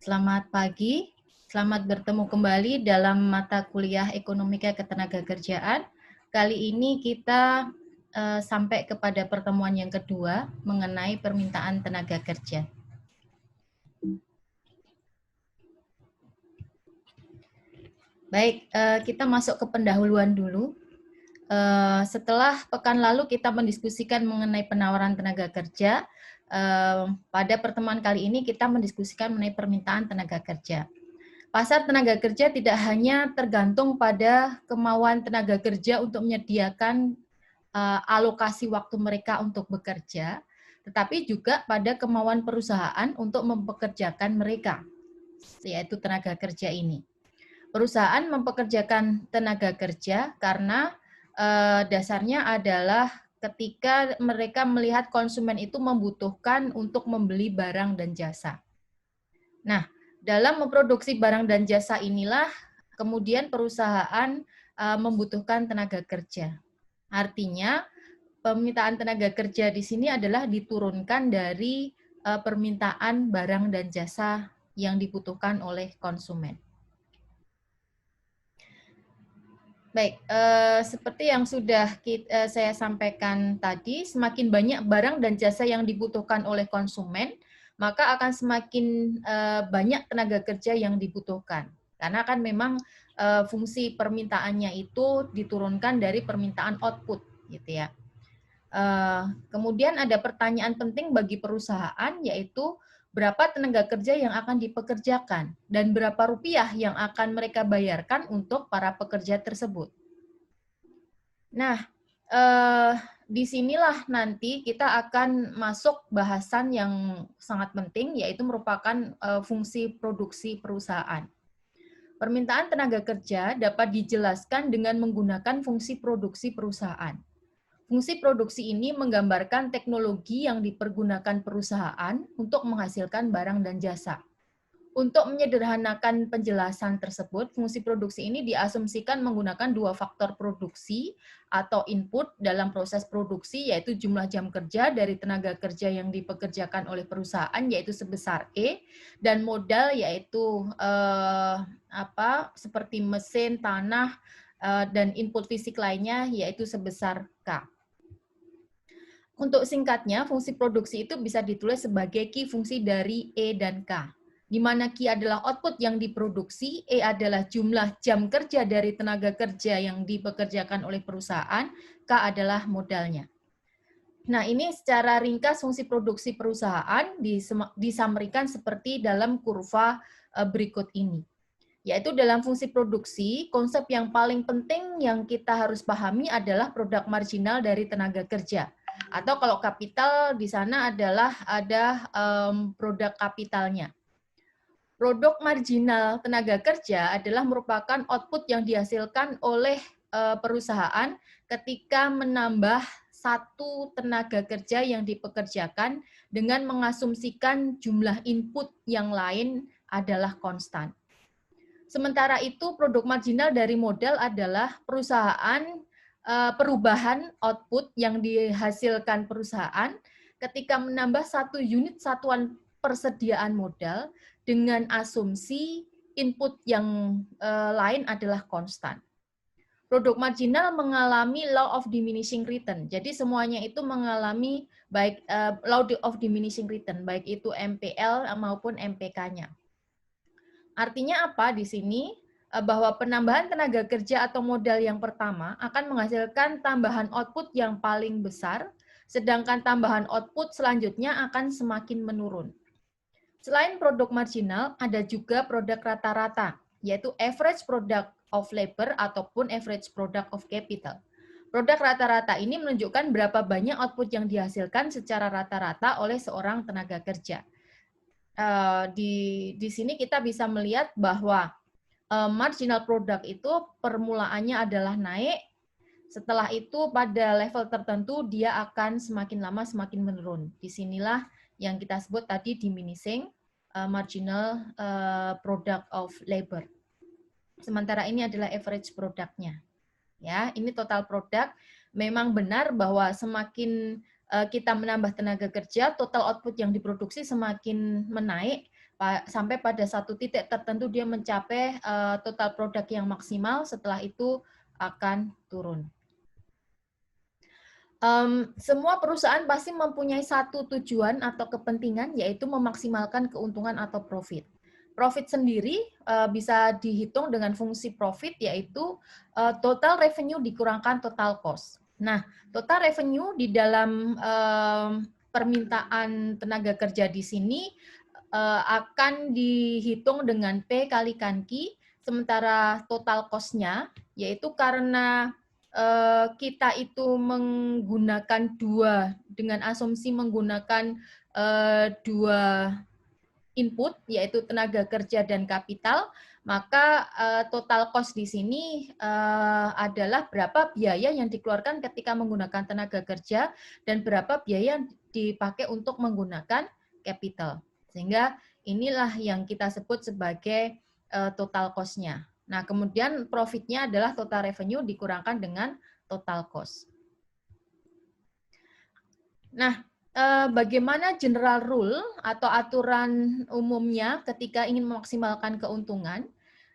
Selamat pagi, selamat bertemu kembali dalam mata kuliah Ekonomika Ketenagakerjaan. Kali ini kita sampai kepada pertemuan yang kedua mengenai permintaan tenaga kerja. Baik, kita masuk ke pendahuluan dulu. Setelah pekan lalu kita mendiskusikan mengenai penawaran tenaga kerja, pada pertemuan kali ini kita mendiskusikan mengenai permintaan tenaga kerja. Pasar tenaga kerja tidak hanya tergantung pada kemauan tenaga kerja untuk menyediakan alokasi waktu mereka untuk bekerja, tetapi juga pada kemauan perusahaan untuk mempekerjakan mereka, yaitu tenaga kerja ini. Perusahaan mempekerjakan tenaga kerja karena dasarnya adalah ketika mereka melihat konsumen itu membutuhkan untuk membeli barang dan jasa. Nah, dalam memproduksi barang dan jasa inilah kemudian perusahaan membutuhkan tenaga kerja. Artinya, permintaan tenaga kerja di sini adalah diturunkan dari permintaan barang dan jasa yang dibutuhkan oleh konsumen. Baik, seperti yang sudah saya sampaikan tadi, semakin banyak barang dan jasa yang dibutuhkan oleh konsumen, maka akan semakin banyak tenaga kerja yang dibutuhkan. Karena kan memang fungsi permintaannya itu diturunkan dari permintaan output, gitu ya. Kemudian ada pertanyaan penting bagi perusahaan, yaitu berapa tenaga kerja yang akan dipekerjakan dan berapa rupiah yang akan mereka bayarkan untuk para pekerja tersebut. Nah, disinilah nanti kita akan masuk bahasan yang sangat penting, yaitu merupakan fungsi produksi perusahaan. Permintaan tenaga kerja dapat dijelaskan dengan menggunakan fungsi produksi perusahaan. Fungsi produksi ini menggambarkan teknologi yang dipergunakan perusahaan untuk menghasilkan barang dan jasa. Untuk menyederhanakan penjelasan tersebut, fungsi produksi ini diasumsikan menggunakan dua faktor produksi atau input dalam proses produksi, yaitu jumlah jam kerja dari tenaga kerja yang dipekerjakan oleh perusahaan, yaitu sebesar E, dan modal, yaitu seperti mesin, tanah, dan input fisik lainnya, yaitu sebesar K. Untuk singkatnya, fungsi produksi itu bisa ditulis sebagai key fungsi dari E dan K. Di mana Q adalah output yang diproduksi, E adalah jumlah jam kerja dari tenaga kerja yang dipekerjakan oleh perusahaan, K adalah modalnya. Nah, ini secara ringkas fungsi produksi perusahaan disamerikan seperti dalam kurva berikut ini. Yaitu dalam fungsi produksi, konsep yang paling penting yang kita harus pahami adalah produk marginal dari tenaga kerja. Atau kalau kapital di sana adalah ada produk kapitalnya. Produk marginal tenaga kerja adalah merupakan output yang dihasilkan oleh perusahaan ketika menambah satu tenaga kerja yang dipekerjakan dengan mengasumsikan jumlah input yang lain adalah konstan. Sementara itu, produk marginal dari modal adalah perubahan output yang dihasilkan perusahaan ketika menambah satu unit satuan persediaan modal dengan asumsi input yang lain adalah konstan. Produk marginal mengalami law of diminishing return. Jadi semuanya itu mengalami baik law of diminishing return, baik itu MPL maupun MPK-nya. Artinya apa di sini? Bahwa penambahan tenaga kerja atau modal yang pertama akan menghasilkan tambahan output yang paling besar, sedangkan tambahan output selanjutnya akan semakin menurun. Selain produk marginal, ada juga produk rata-rata, yaitu average product of labor ataupun average product of capital. Produk rata-rata ini menunjukkan berapa banyak output yang dihasilkan secara rata-rata oleh seorang tenaga kerja. Di sini kita bisa melihat bahwa marginal product itu permulaannya adalah naik, setelah itu pada level tertentu dia akan semakin lama semakin menurun. Disinilah yang kita sebut tadi diminishing marginal product of labor. Sementara ini adalah average produknya. Ya, ini total produk. Memang benar bahwa semakin kita menambah tenaga kerja, total output yang diproduksi semakin menaik, sampai pada satu titik tertentu dia mencapai total produk yang maksimal, setelah itu akan turun. Semua perusahaan pasti mempunyai satu tujuan atau kepentingan, yaitu memaksimalkan keuntungan atau profit. Profit sendiri bisa dihitung dengan fungsi profit, yaitu total revenue dikurangkan total cost. Nah, total revenue di dalam permintaan tenaga kerja di sini akan dihitung dengan P kalikan Q, sementara total cost-nya, yaitu karena kita itu menggunakan dengan asumsi menggunakan dua input, yaitu tenaga kerja dan kapital, maka total cost di sini adalah berapa biaya yang dikeluarkan ketika menggunakan tenaga kerja dan berapa biaya yang dipakai untuk menggunakan capital. Sehingga inilah yang kita sebut sebagai total cost-nya. Nah, kemudian profit-nya adalah total revenue dikurangkan dengan total cost. Nah, bagaimana general rule atau aturan umumnya ketika ingin memaksimalkan keuntungan?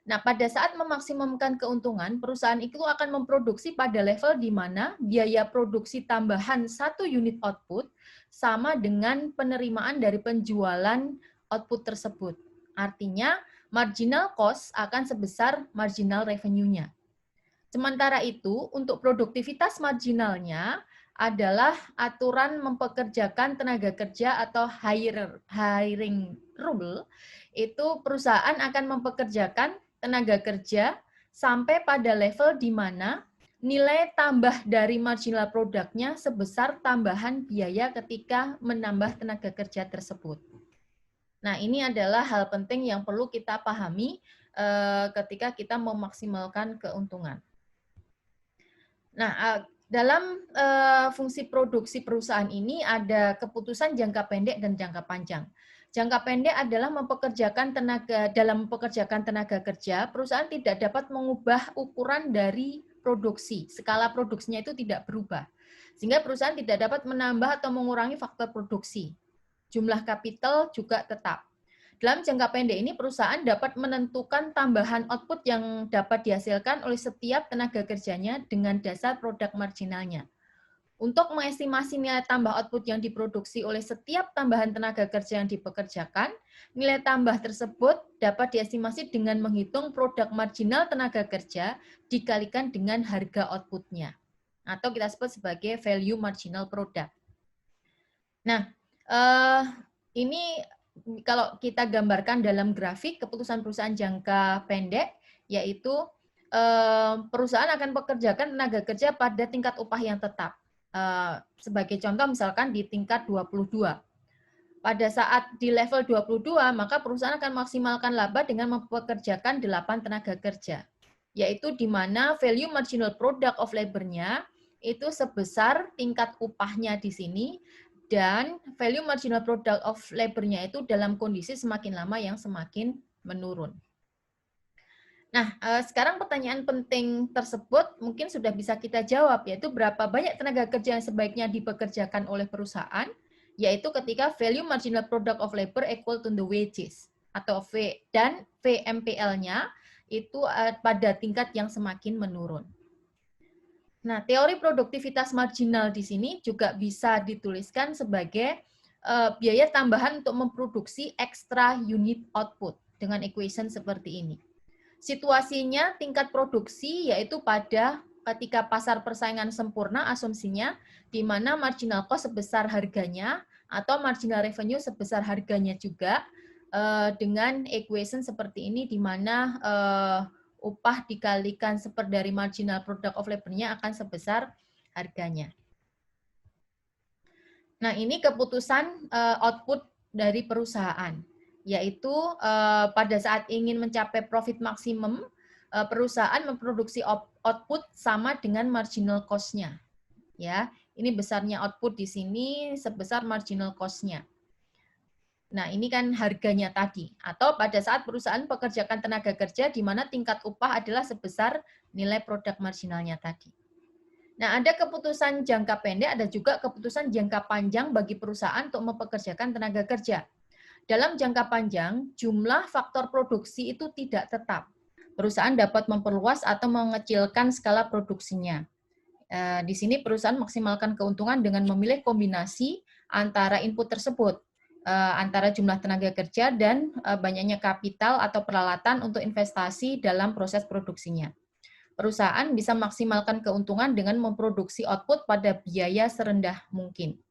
Nah, pada saat memaksimumkan keuntungan, perusahaan itu akan memproduksi pada level di mana biaya produksi tambahan 1 unit output sama dengan penerimaan dari penjualan output tersebut. Artinya, marginal cost akan sebesar marginal revenue-nya. Sementara itu, untuk produktivitas marginalnya adalah aturan mempekerjakan tenaga kerja atau hiring rule. Itu perusahaan akan mempekerjakan tenaga kerja sampai pada level di mana nilai tambah dari marginal produknya sebesar tambahan biaya ketika menambah tenaga kerja tersebut. Nah, ini adalah hal penting yang perlu kita pahami ketika kita memaksimalkan keuntungan. Nah, dalam fungsi produksi perusahaan ini ada keputusan jangka pendek dan jangka panjang. Jangka pendek adalah dalam mempekerjakan tenaga kerja, perusahaan tidak dapat mengubah ukuran dari produksi. Skala produksinya itu tidak berubah. Sehingga perusahaan tidak dapat menambah atau mengurangi faktor produksi. Jumlah kapital juga tetap. Dalam jangka pendek ini, perusahaan dapat menentukan tambahan output yang dapat dihasilkan oleh setiap tenaga kerjanya dengan dasar produk marginalnya. Untuk mengestimasi nilai tambah output yang diproduksi oleh setiap tambahan tenaga kerja yang dipekerjakan, nilai tambah tersebut dapat diestimasi dengan menghitung produk marginal tenaga kerja dikalikan dengan harga outputnya, atau kita sebut sebagai value marginal product. Nah, ini kalau kita gambarkan dalam grafik keputusan perusahaan jangka pendek, yaitu perusahaan akan pekerjakan tenaga kerja pada tingkat upah yang tetap. Sebagai contoh misalkan di tingkat 22. Pada saat di level 22, maka perusahaan akan maksimalkan laba dengan mempekerjakan 8 tenaga kerja. Yaitu di mana value marginal product of labor-nya itu sebesar tingkat upahnya di sini, dan value marginal product of labor-nya itu dalam kondisi semakin lama yang semakin menurun. Nah, sekarang pertanyaan penting tersebut mungkin sudah bisa kita jawab, yaitu berapa banyak tenaga kerja yang sebaiknya dipekerjakan oleh perusahaan, yaitu ketika value marginal product of labor equal to the wages, atau V, dan VMPL-nya itu pada tingkat yang semakin menurun. Nah, teori produktivitas marginal di sini juga bisa dituliskan sebagai biaya tambahan untuk memproduksi extra unit output dengan equation seperti ini. Situasinya tingkat produksi yaitu pada ketika pasar persaingan sempurna asumsinya di mana marginal cost sebesar harganya atau marginal revenue sebesar harganya juga dengan equation seperti ini di mana upah dikalikan dari marginal product of labor-nya akan sebesar harganya. Nah, ini keputusan output dari perusahaan, yaitu pada saat ingin mencapai profit maksimum, perusahaan memproduksi output sama dengan marginal cost-nya. Ya, ini besarnya output di sini sebesar marginal cost-nya. Nah, ini kan harganya tadi. Atau pada saat perusahaan pekerjakan tenaga kerja di mana tingkat upah adalah sebesar nilai produk marginalnya tadi. Nah, ada keputusan jangka pendek, ada juga keputusan jangka panjang bagi perusahaan untuk mempekerjakan tenaga kerja. Dalam jangka panjang, jumlah faktor produksi itu tidak tetap. Perusahaan dapat memperluas atau mengecilkan skala produksinya. Di sini perusahaan maksimalkan keuntungan dengan memilih kombinasi antara input tersebut, antara jumlah tenaga kerja dan banyaknya kapital atau peralatan untuk investasi dalam proses produksinya. Perusahaan bisa maksimalkan keuntungan dengan memproduksi output pada biaya serendah mungkin.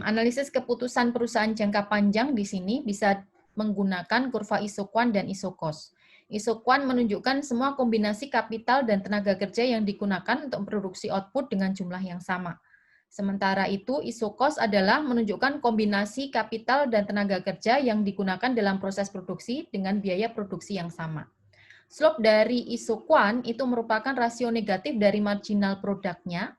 Analisis keputusan perusahaan jangka panjang di sini bisa menggunakan kurva isoquant dan isocost. Isoquant menunjukkan semua kombinasi kapital dan tenaga kerja yang digunakan untuk memproduksi output dengan jumlah yang sama. Sementara itu, isocost adalah menunjukkan kombinasi kapital dan tenaga kerja yang digunakan dalam proses produksi dengan biaya produksi yang sama. Slope dari isoquant itu merupakan rasio negatif dari marginal produknya.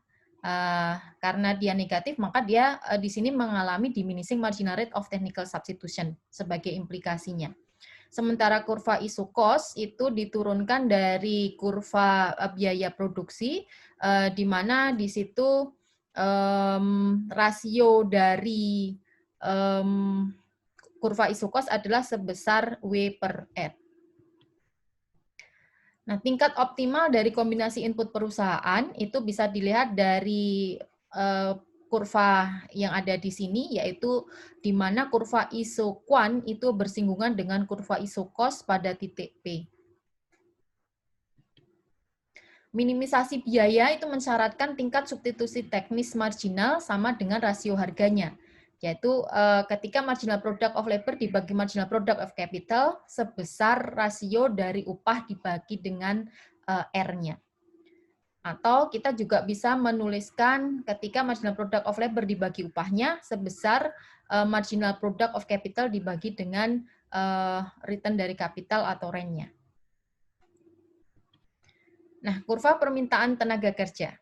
Karena dia negatif, maka dia di sini mengalami diminishing marginal rate of technical substitution sebagai implikasinya. Sementara kurva isocost itu diturunkan dari kurva biaya produksi, di mana di situ rasio dari kurva isocost adalah sebesar W per R. Nah, tingkat optimal dari kombinasi input perusahaan itu bisa dilihat dari kurva yang ada di sini, yaitu di mana kurva isoquant itu bersinggungan dengan kurva isocost pada titik P. Minimisasi biaya itu mensyaratkan tingkat substitusi teknis marginal sama dengan rasio harganya, yaitu ketika marginal product of labor dibagi marginal product of capital sebesar rasio dari upah dibagi dengan R-nya. Atau kita juga bisa menuliskan ketika marginal product of labor dibagi upahnya sebesar marginal product of capital dibagi dengan return dari kapital atau rent-nya. Nah, kurva permintaan tenaga kerja.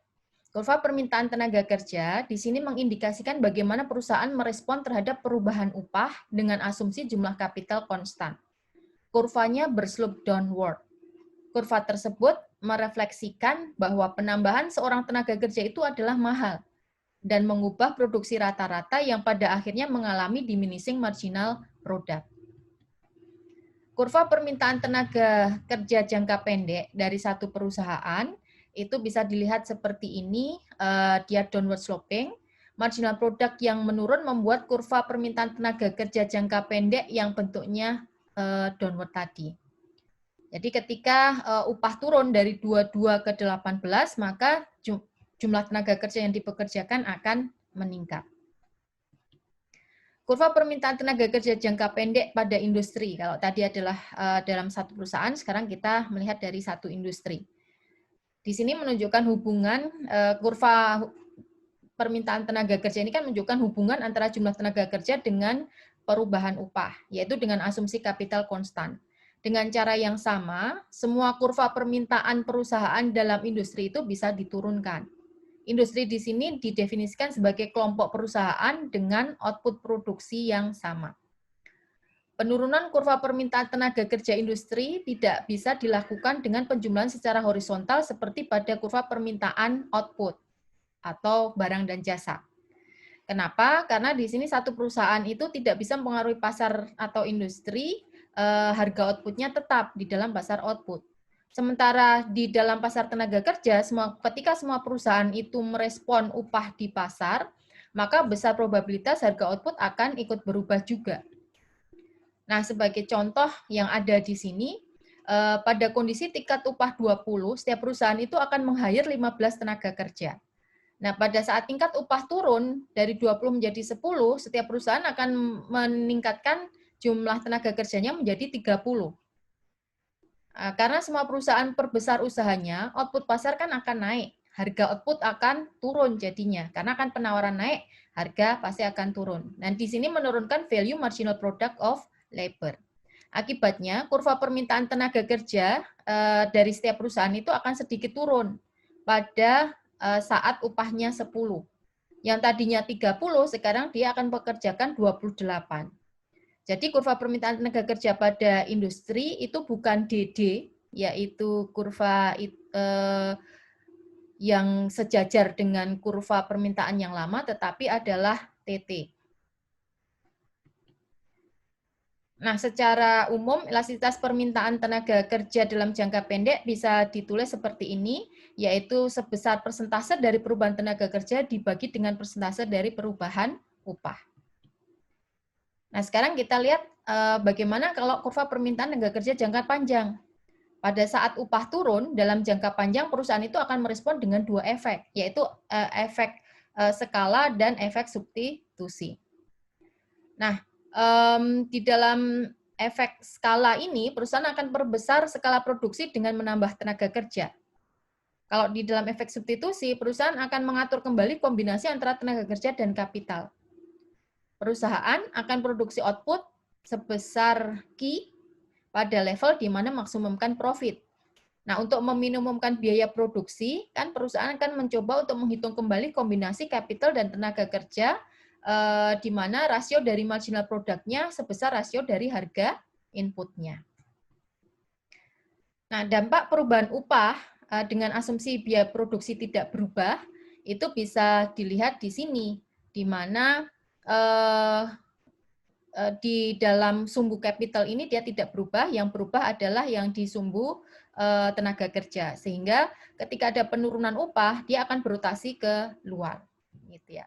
Kurva permintaan tenaga kerja di sini mengindikasikan bagaimana perusahaan merespon terhadap perubahan upah dengan asumsi jumlah kapital konstan. Kurvanya berslope downward. Kurva tersebut merefleksikan bahwa penambahan seorang tenaga kerja itu adalah mahal dan mengubah produksi rata-rata yang pada akhirnya mengalami diminishing marginal product. Kurva permintaan tenaga kerja jangka pendek dari satu perusahaan itu bisa dilihat seperti ini, dia downward sloping. Marginal product yang menurun membuat kurva permintaan tenaga kerja jangka pendek yang bentuknya downward tadi. Jadi ketika upah turun dari 22 ke 18, maka jumlah tenaga kerja yang dipekerjakan akan meningkat. Kurva permintaan tenaga kerja jangka pendek pada industri. Kalau tadi adalah dalam satu perusahaan, sekarang kita melihat dari satu industri. Di sini menunjukkan hubungan kurva permintaan tenaga kerja ini kan menunjukkan hubungan antara jumlah tenaga kerja dengan perubahan upah, yaitu dengan asumsi kapital konstan. Dengan cara yang sama, semua kurva permintaan perusahaan dalam industri itu bisa diturunkan. Industri di sini didefinisikan sebagai kelompok perusahaan dengan output produksi yang sama. Penurunan kurva permintaan tenaga kerja industri tidak bisa dilakukan dengan penjumlahan secara horizontal seperti pada kurva permintaan output atau barang dan jasa. Kenapa? Karena di sini satu perusahaan itu tidak bisa mempengaruhi pasar atau industri, harga output-nya tetap di dalam pasar output. Sementara di dalam pasar tenaga kerja, ketika semua perusahaan itu merespon upah di pasar, maka besar probabilitas harga output akan ikut berubah juga. Nah, sebagai contoh yang ada di sini, pada kondisi tingkat upah 20, setiap perusahaan itu akan meng-hire 15 tenaga kerja. Nah, pada saat tingkat upah turun dari 20 menjadi 10, setiap perusahaan akan meningkatkan jumlah tenaga kerjanya menjadi 30. Karena semua perusahaan perbesar usahanya, output pasar kan akan naik. Harga output akan turun jadinya. Karena kan penawaran naik, harga pasti akan turun. Nah, di sini menurunkan value marginal product of labor. Akibatnya, kurva permintaan tenaga kerja dari setiap perusahaan itu akan sedikit turun pada saat upahnya 10. Yang tadinya 30, sekarang dia akan pekerjakan 28. Jadi kurva permintaan tenaga kerja pada industri itu bukan DD, yaitu kurva yang sejajar dengan kurva permintaan yang lama, tetapi adalah TT. Nah, secara umum elastisitas permintaan tenaga kerja dalam jangka pendek bisa ditulis seperti ini, yaitu sebesar persentase dari perubahan tenaga kerja dibagi dengan persentase dari perubahan upah. Nah, sekarang kita lihat bagaimana kalau kurva permintaan tenaga kerja jangka panjang. Pada saat upah turun dalam jangka panjang, perusahaan itu akan merespon dengan dua efek, yaitu efek skala dan efek substitusi. Nah, di dalam efek skala ini, perusahaan akan perbesar skala produksi dengan menambah tenaga kerja. Kalau di dalam efek substitusi, perusahaan akan mengatur kembali kombinasi antara tenaga kerja dan kapital. Perusahaan akan produksi output sebesar Q pada level di mana maksimumkan profit. Nah, untuk meminimumkan biaya produksi, kan perusahaan akan mencoba untuk menghitung kembali kombinasi capital dan tenaga kerja, di mana rasio dari marginal produknya sebesar rasio dari harga inputnya. Nah, dampak perubahan upah dengan asumsi biaya produksi tidak berubah, itu bisa dilihat di sini, di mana di dalam sumbu capital ini dia tidak berubah, yang berubah adalah yang di sumbu tenaga kerja, sehingga ketika ada penurunan upah dia akan berotasi ke luar, gitu ya.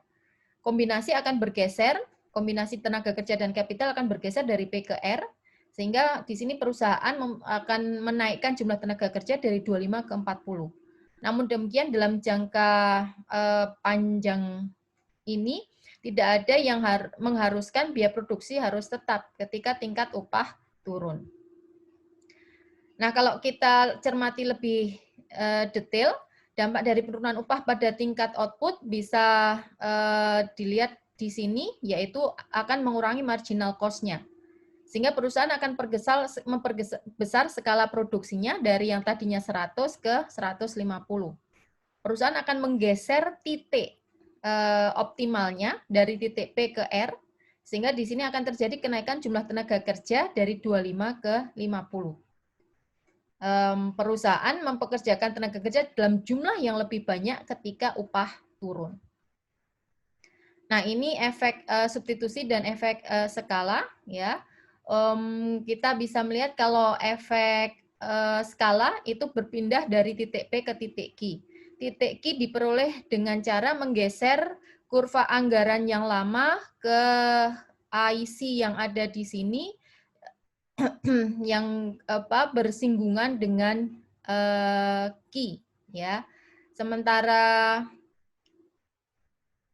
Kombinasi akan bergeser, kombinasi tenaga kerja dan kapital akan bergeser dari P ke R, sehingga di sini perusahaan akan menaikkan jumlah tenaga kerja dari 25 ke 40. Namun demikian dalam jangka panjang ini tidak ada yang mengharuskan biaya produksi harus tetap ketika tingkat upah turun. Nah, kalau kita cermati lebih detail, dampak dari penurunan upah pada tingkat output bisa dilihat di sini, yaitu akan mengurangi marginal cost-nya. Sehingga perusahaan akan memperbesar skala produksinya dari yang tadinya 100 ke 150. Perusahaan akan menggeser titik optimalnya dari titik P ke R, sehingga di sini akan terjadi kenaikan jumlah tenaga kerja dari 25 ke 50. Perusahaan mempekerjakan tenaga kerja dalam jumlah yang lebih banyak ketika upah turun. Nah, ini efek substitusi dan efek skala, ya. Kita bisa melihat kalau efek skala itu berpindah dari titik P ke titik Q. Titik Q diperoleh dengan cara menggeser kurva anggaran yang lama ke IC yang ada di sini yang bersinggungan dengan Q, ya. Sementara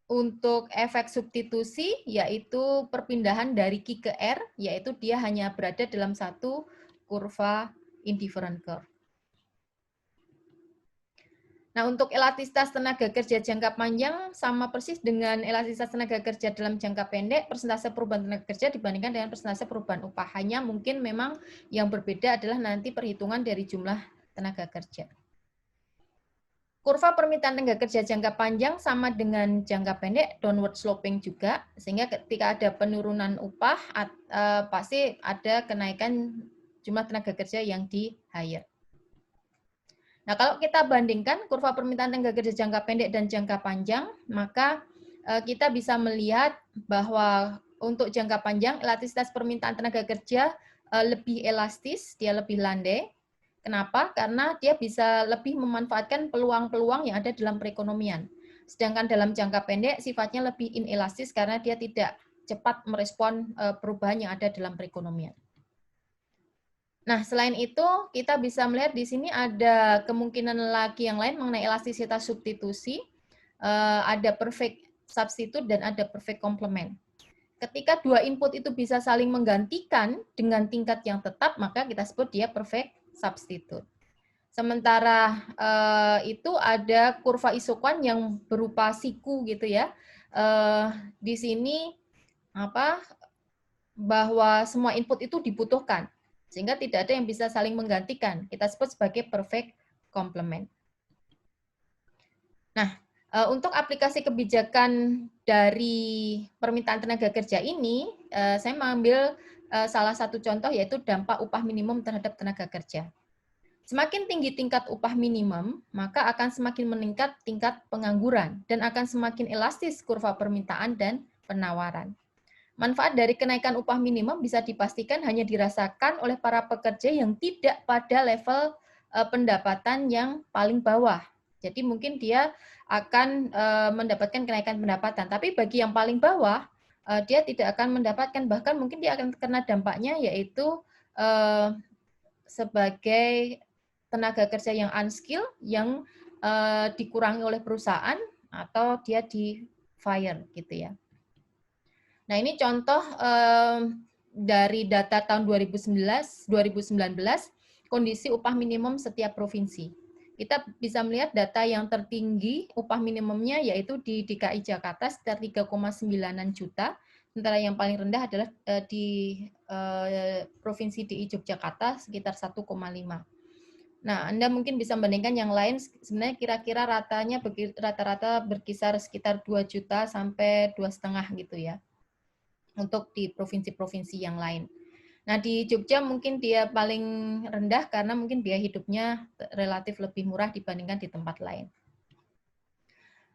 untuk efek substitusi yaitu perpindahan dari Q ke R, yaitu dia hanya berada dalam satu kurva indifferent curve. Nah, untuk elastisitas tenaga kerja jangka panjang sama persis dengan elastisitas tenaga kerja dalam jangka pendek, persentase perubahan tenaga kerja dibandingkan dengan persentase perubahan upah. Hanya mungkin memang yang berbeda adalah nanti perhitungan dari jumlah tenaga kerja. Kurva permintaan tenaga kerja jangka panjang sama dengan jangka pendek, downward sloping juga, sehingga ketika ada penurunan upah, pasti ada kenaikan jumlah tenaga kerja yang di hire. Nah, kalau kita bandingkan kurva permintaan tenaga kerja jangka pendek dan jangka panjang, maka kita bisa melihat bahwa untuk jangka panjang, elastisitas permintaan tenaga kerja lebih elastis, dia lebih landai. Kenapa? Karena dia bisa lebih memanfaatkan peluang-peluang yang ada dalam perekonomian. Sedangkan dalam jangka pendek sifatnya lebih inelastis karena dia tidak cepat merespon perubahan yang ada dalam perekonomian. Nah, selain itu, kita bisa melihat di sini ada kemungkinan lagi yang lain mengenai elastisitas substitusi, ada perfect substitute dan ada perfect complement. Ketika dua input itu bisa saling menggantikan dengan tingkat yang tetap, maka kita sebut dia perfect substitute. Sementara itu ada kurva isokuan yang berupa siku gitu ya. Di sini bahwa semua input itu dibutuhkan, sehingga tidak ada yang bisa saling menggantikan. Kita sebut sebagai perfect complement. Nah, untuk aplikasi kebijakan dari permintaan tenaga kerja ini, saya mengambil salah satu contoh yaitu dampak upah minimum terhadap tenaga kerja. Semakin tinggi tingkat upah minimum, maka akan semakin meningkat tingkat pengangguran dan akan semakin elastis kurva permintaan dan penawaran. Manfaat dari kenaikan upah minimum bisa dipastikan hanya dirasakan oleh para pekerja yang tidak pada level pendapatan yang paling bawah. Jadi mungkin dia akan mendapatkan kenaikan pendapatan, tapi bagi yang paling bawah dia tidak akan mendapatkan, bahkan mungkin dia akan kena dampaknya yaitu sebagai tenaga kerja yang unskill yang dikurangi oleh perusahaan atau dia di fire gitu ya. Nah, ini contoh dari data tahun 2019 kondisi upah minimum setiap provinsi. Kita bisa melihat data yang tertinggi upah minimumnya yaitu di DKI Jakarta sekitar 3,9 juta, sementara yang paling rendah adalah di Provinsi DI Yogyakarta sekitar 1,5. Nah, Anda mungkin bisa membandingkan yang lain, sebenarnya kira-kira rata-rata berkisar sekitar 2 juta sampai 2,5 gitu ya, untuk di provinsi-provinsi yang lain. Nah, di Jogja mungkin dia paling rendah karena mungkin biaya hidupnya relatif lebih murah dibandingkan di tempat lain.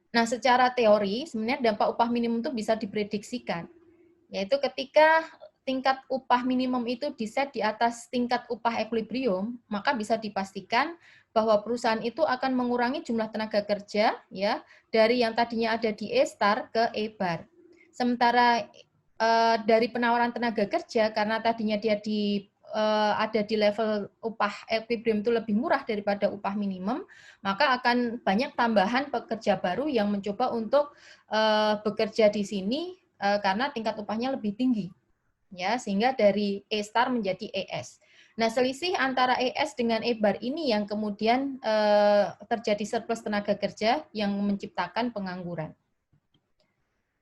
Nah, secara teori, sebenarnya dampak upah minimum itu bisa diprediksikan, yaitu ketika tingkat upah minimum itu diset di atas tingkat upah equilibrium, maka bisa dipastikan bahwa perusahaan itu akan mengurangi jumlah tenaga kerja ya dari yang tadinya ada di E-star ke E-bar. Sementara dari penawaran tenaga kerja karena tadinya dia ada di level upah equilibrium itu lebih murah daripada upah minimum, maka akan banyak tambahan pekerja baru yang mencoba untuk bekerja di sini karena tingkat upahnya lebih tinggi. Ya, sehingga dari E-star menjadi ES. Nah, selisih antara ES dengan E-bar ini yang kemudian terjadi surplus tenaga kerja yang menciptakan pengangguran.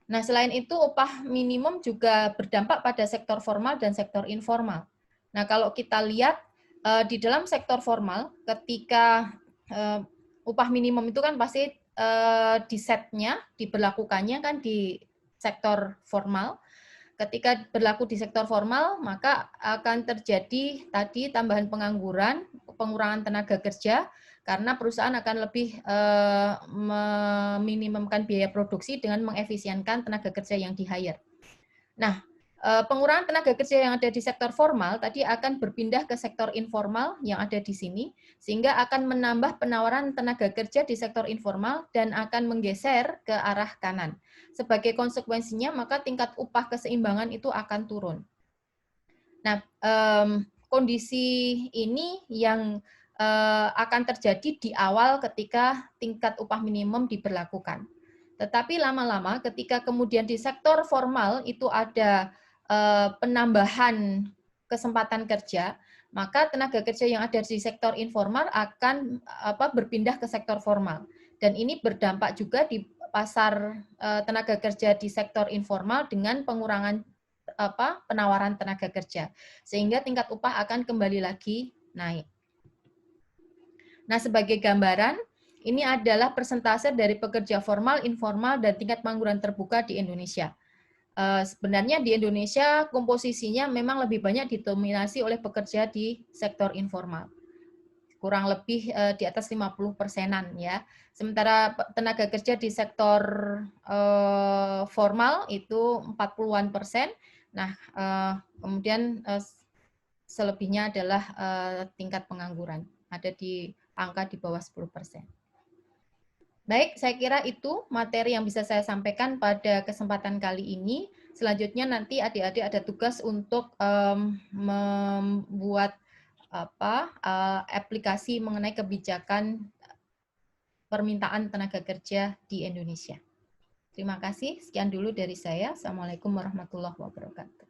Nah, selain itu upah minimum juga berdampak pada sektor formal dan sektor informal. Nah, kalau kita lihat di dalam sektor formal, ketika upah minimum itu kan pasti di-setnya, diberlakukannya kan di sektor formal. Ketika berlaku di sektor formal, maka akan terjadi tadi tambahan pengangguran, pengurangan tenaga kerja, karena perusahaan akan lebih meminimumkan biaya produksi dengan mengefisienkan tenaga kerja yang di-hire. Nah, pengurangan tenaga kerja yang ada di sektor formal tadi akan berpindah ke sektor informal yang ada di sini, sehingga akan menambah penawaran tenaga kerja di sektor informal dan akan menggeser ke arah kanan. Sebagai konsekuensinya, maka tingkat upah keseimbangan itu akan turun. Nah, kondisi ini yang akan terjadi di awal ketika tingkat upah minimum diberlakukan. Tetapi lama-lama ketika kemudian di sektor formal itu ada penambahan kesempatan kerja, maka tenaga kerja yang ada di sektor informal akan berpindah ke sektor formal. Dan ini berdampak juga di pasar tenaga kerja di sektor informal dengan pengurangan penawaran tenaga kerja, sehingga tingkat upah akan kembali lagi naik. Nah, sebagai gambaran, ini adalah persentase dari pekerja formal, informal, dan tingkat pengangguran terbuka di Indonesia. Sebenarnya di Indonesia komposisinya memang lebih banyak didominasi oleh pekerja di sektor informal. Kurang lebih di atas 50%-an ya. Sementara tenaga kerja di sektor formal itu 40-an%. Nah, kemudian selebihnya adalah tingkat pengangguran. Ada di angka di bawah 10%. Baik, saya kira itu materi yang bisa saya sampaikan pada kesempatan kali ini. Selanjutnya nanti adik-adik ada tugas untuk membuat aplikasi mengenai kebijakan permintaan tenaga kerja di Indonesia. Terima kasih. Sekian dulu dari saya. Assalamualaikum warahmatullahi wabarakatuh.